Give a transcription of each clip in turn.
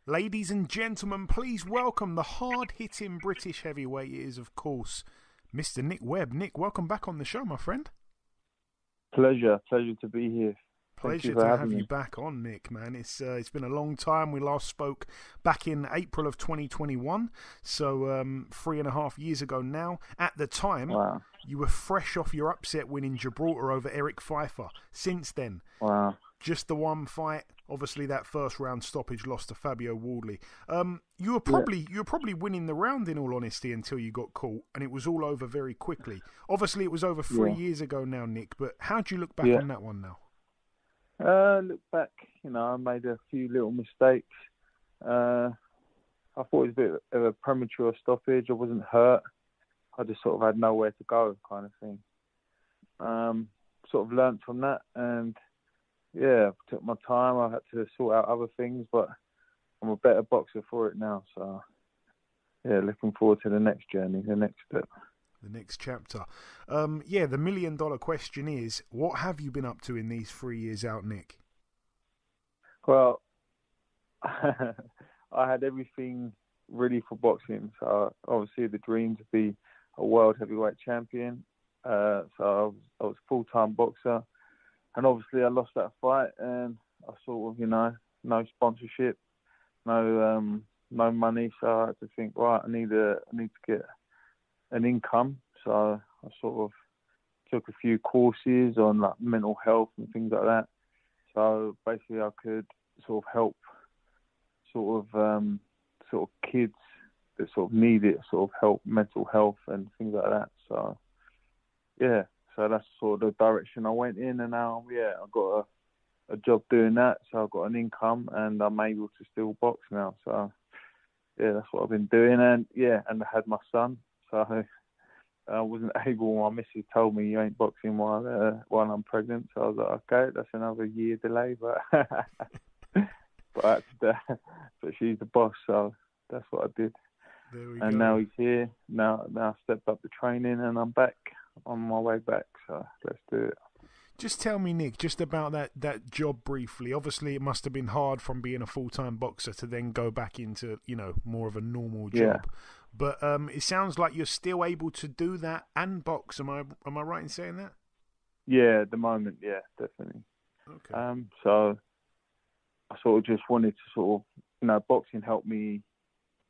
Ladies and gentlemen, please welcome the hard-hitting British heavyweight. It is, of course, Mr. Nick Webb. Nick, welcome back on the show, my friend. Pleasure to be here. Pleasure to have you back on, Nick, man. It's been a long time. We last spoke back in April of 2021, so 3.5 years ago now. At the time, wow. You were fresh off your upset win in Gibraltar over Eric Pfeiffer. Since then, wow. Just the one fight. Obviously, that first round stoppage loss to Fabio Wardley. You were probably winning the round, in all honesty, until you got caught, and it was all over very quickly. Obviously, it was over 3 years ago now, Nick. But how do you look back on that one now? Look back, I made a few little mistakes. I thought it was a bit of a premature stoppage. I wasn't hurt. I just sort of had nowhere to go, kind of thing. Sort of learnt from that, and took my time. I had to sort out other things, but I'm a better boxer for it now. So, looking forward to the next journey, the next step. The next chapter. The $1 million question is, what have you been up to in these 3 years out, Nick? Well, I had everything ready for boxing. So obviously the dream to be a world heavyweight champion. So I was a full-time boxer. And obviously I lost that fight, and I sort of, no sponsorship, no money. So I had to think, right, I need to get an income. So I sort of took a few courses on like mental health and things like that. So basically I could sort of help sort of kids that sort of need it, sort of help mental health and things like that. So so that's sort of the direction I went in, and now I got a job doing that. So I've got an income, and I'm able to still box now. So that's what I've been doing, and I had my son. So I wasn't able. My missus told me you ain't boxing while I'm pregnant. So I was like, okay, that's another year delay, but but she's the boss, so that's what I did. There we and go. Now he's here. Now I stepped up the training, and I'm back on my way back. So let's do it. Just tell me, Nick, just about that job briefly. Obviously, it must have been hard from being a full-time boxer to then go back into, more of a normal job. But it sounds like you're still able to do that and box. Am I right in saying that? Yeah, at the moment, definitely. Okay. So I sort of just wanted to boxing helped me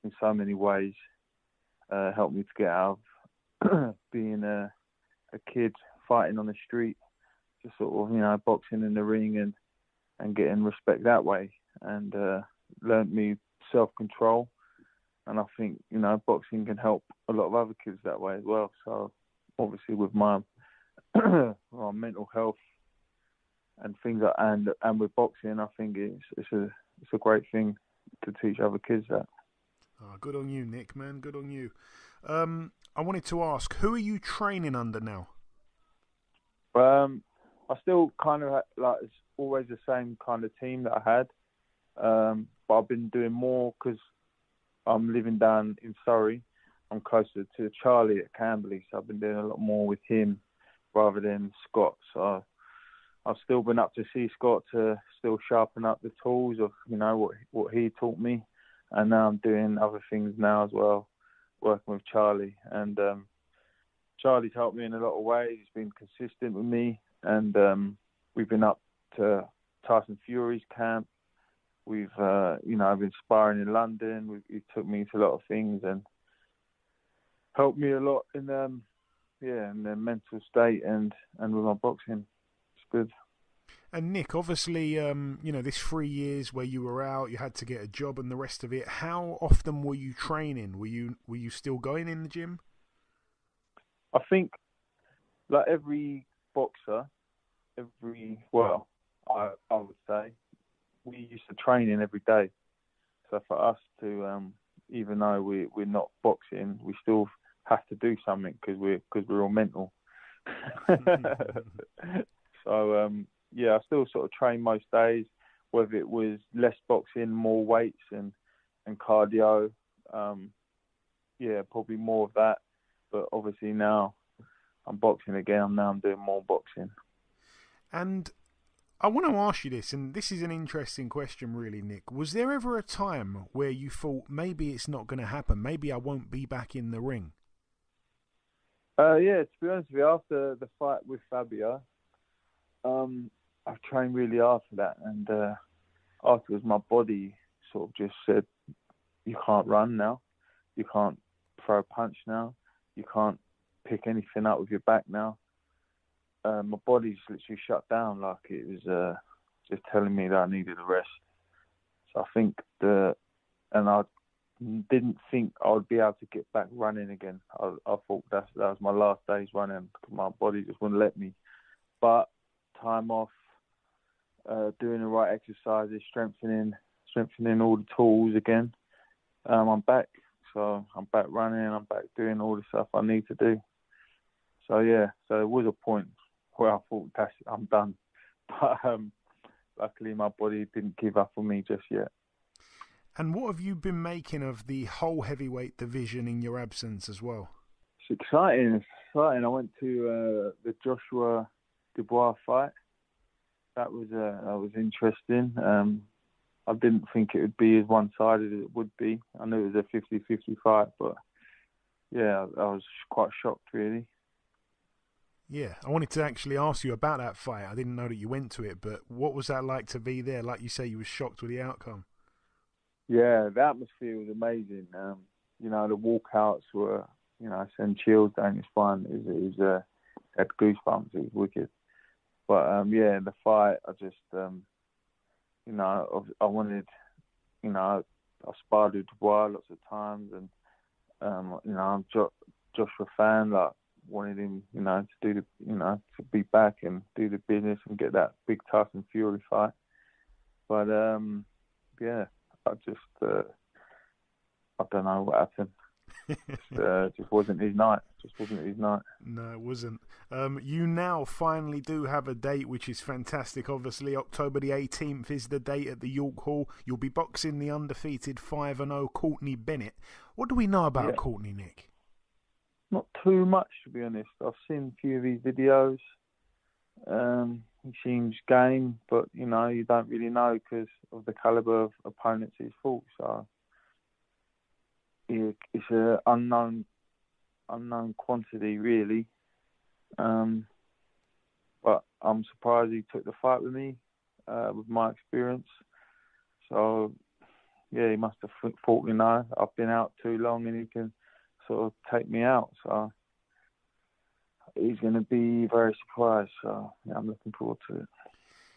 in so many ways. Helped me to get out of being a kid fighting on the street, to sort of, boxing in the ring and getting respect that way, and learnt me self-control. And I think, boxing can help a lot of other kids that way as well. So obviously with my, my mental health and things like, and with boxing, I think it's a great thing to teach other kids that. Oh, good on you, Nick, man. Good on you. I wanted to ask, who are you training under now? I still kind of it's always the same kind of team that I had, but I've been doing more because I'm living down in Surrey. I'm closer to Charlie at Camberley, so I've been doing a lot more with him rather than Scott. So I've still been up to see Scott to still sharpen up the tools of what he taught me, and now I'm doing other things now as well, working with Charlie. And Charlie's helped me in a lot of ways. He's been consistent with me, and we've been up to Tyson Fury's camp. We've, I've been sparring in London. He took me to a lot of things and helped me a lot in the mental state and with my boxing. It's good. And Nick, obviously, this 3 years where you were out, you had to get a job and the rest of it. How often were you training? Were you still going in the gym? I think, like every boxer, I would say, we used to train in every day. So for us to, even though we're not boxing, we still have to do something because we're all mental. So I still sort of train most days, whether it was less boxing, more weights and cardio. Probably more of that. But obviously now I'm boxing again. I'm doing more boxing. And I want to ask you this, and this is an interesting question, really, Nick. Was there ever a time where you thought maybe it's not going to happen? Maybe I won't be back in the ring? Yeah, to be honest with you, after the fight with Fabio, I've trained really hard for that. And afterwards, my body sort of just said, you can't run now. You can't throw a punch now. You can't pick anything up with your back now. My body's literally shut down, like it was just telling me that I needed a rest. So I think and I didn't think I would be able to get back running again. I thought that was my last days running because my body just wouldn't let me. But time off, doing the right exercises, strengthening all the tools again. I'm back. So I'm back running. I'm back doing all the stuff I need to do. So yeah, so there was a point where I thought I'm done. But luckily my body didn't give up on me just yet. And what have you been making of the whole heavyweight division in your absence as well? It's exciting. I went to the Joshua Dubois fight. That was interesting. I didn't think it would be as one-sided as it would be. I knew it was a 50-50 fight, but yeah, I was quite shocked, really. Yeah, I wanted to actually ask you about that fight. I didn't know that you went to it, but what was that like to be there? Like you say, you were shocked with the outcome. Yeah, the atmosphere was amazing. The walkouts were, send chills down your spine. It was had goosebumps. It was wicked. But in the fight, I just, I wanted, I sparred with Dubois lots of times, and I'm a Joshua fan. Like, wanted him, to do to be back and do the business and get that big Tyson Fury fight. But I just, I don't know what happened. Just wasn't his night. No, it wasn't. You now finally do have a date, which is fantastic. Obviously, October the 18th is the date at the York Hall. You'll be boxing the undefeated 5-0 Courtney Bennett. What do we know about Courtney, Nick? Not too much, to be honest. I've seen a few of his videos. He seems game, but you don't really know because of the caliber of opponents he's fought. So it's an unknown quantity, really. But I'm surprised he took the fight with me, with my experience. So yeah, he must have thought, I've been out too long and he can sort of take me out. So he's going to be very surprised. So yeah, I'm looking forward to it.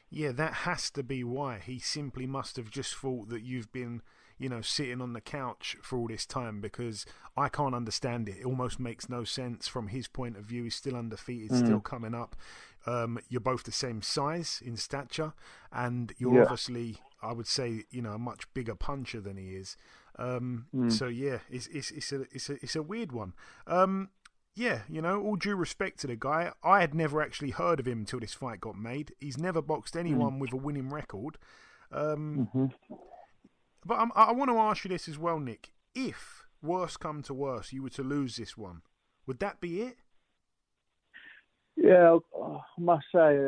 Yeah, that has to be why. He simply must have just thought that you've been, sitting on the couch for all this time, because I can't understand it. It almost makes no sense from his point of view. He's still undefeated, still coming up. You're both the same size in stature, and you're obviously, I would say, a much bigger puncher than he is. So yeah, it's a weird one. Yeah, all due respect to the guy, I had never actually heard of him until this fight got made. He's never boxed anyone with a winning record. But I want to ask you this as well, Nick. If worse come to worse, you were to lose this one, would that be it? Yeah, I must say,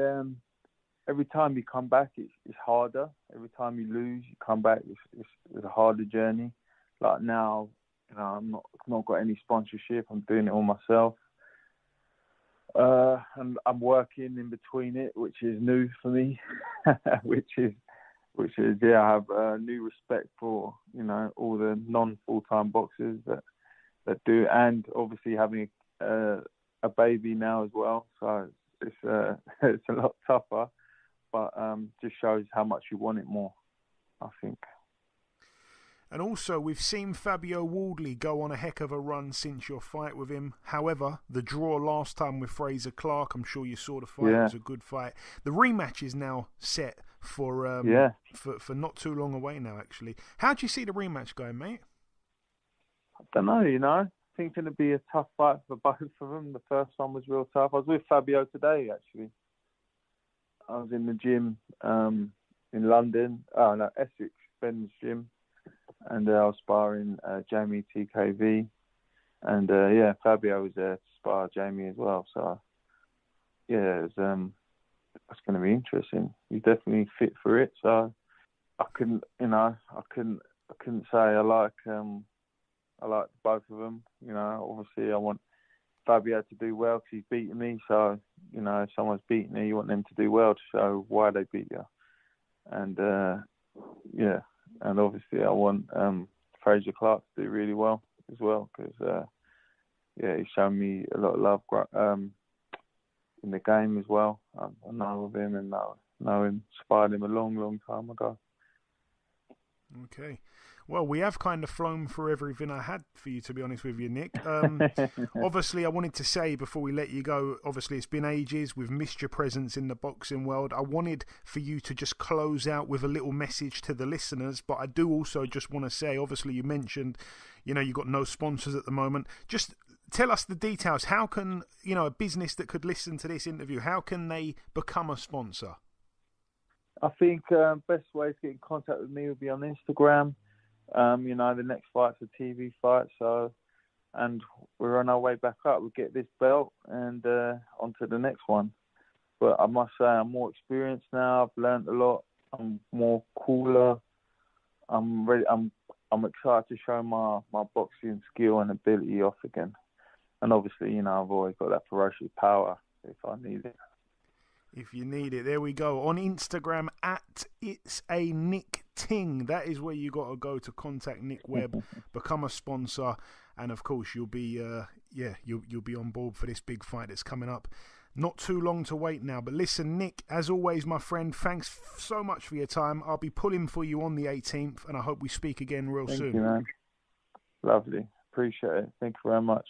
every time you come back, it's harder. Every time you lose, you come back, it's a harder journey. Like now, I'm not got any sponsorship. I'm doing it all myself, and I'm working in between it, which is new for me. which is I have new respect for all the non-full-time boxers that do, and obviously having a baby now as well. So it's a lot tougher, but just shows how much you want it more, I think. And also, we've seen Fabio Wardley go on a heck of a run since your fight with him. However, the draw last time with Fraser Clarke, I'm sure you saw the fight. It was a good fight. The rematch is now set for not too long away now, actually. How do you see the rematch going, mate? I don't know, I think it's going to be a tough fight for both of them. The first one was real tough. I was with Fabio today, actually. I was in the gym in London. Oh, no, Essex, Ben's gym. And I was sparring Jamie TKV. And Fabio was there to spar Jamie as well. So, yeah, it that's going to be interesting. He's definitely fit for it. So I couldn't say I like both of them. You know, obviously I want Fabio to do well because he's beaten me. So, you know, if someone's beaten you, you want them to do well to show why they beat you. And, and obviously I want Fraser Clarke to do really well as well because, he's shown me a lot of love in the game as well. I know of him and know him, spied him a long, long time ago. Okay. Well, we have kind of flown through everything I had for you, to be honest with you, Nick. Obviously, I wanted to say before we let you go, obviously it's been ages. We've missed your presence in the boxing world. I wanted for you to just close out with a little message to the listeners, but I do also just want to say, obviously you mentioned, you know, you've got no sponsors at the moment. Just tell us the details. How can, you know, a business that could listen to this interview, how can they become a sponsor? I think best way to get in contact with me would be on Instagram. You know, the next fight's a TV fight, and we're on our way back up. We'll get this belt and onto the next one. But I must say I'm more experienced now. I've learned a lot. I'm more cooler. I'm ready. I'm excited to show my boxing skill and ability off again. And obviously, you know, I've always got that ferocious power if I need it. If you need it, there we go. On Instagram at It's a Nick Ting. That is where you got to go to contact Nick Webb, become a sponsor, and of course you'll be you'll be on board for this big fight that's coming up. Not too long to wait now. But listen, Nick, as always, my friend, thanks so much for your time. I'll be pulling for you on the 18th, and I hope we speak again real soon. Thank you, man. Lovely. Appreciate it. Thank you very much.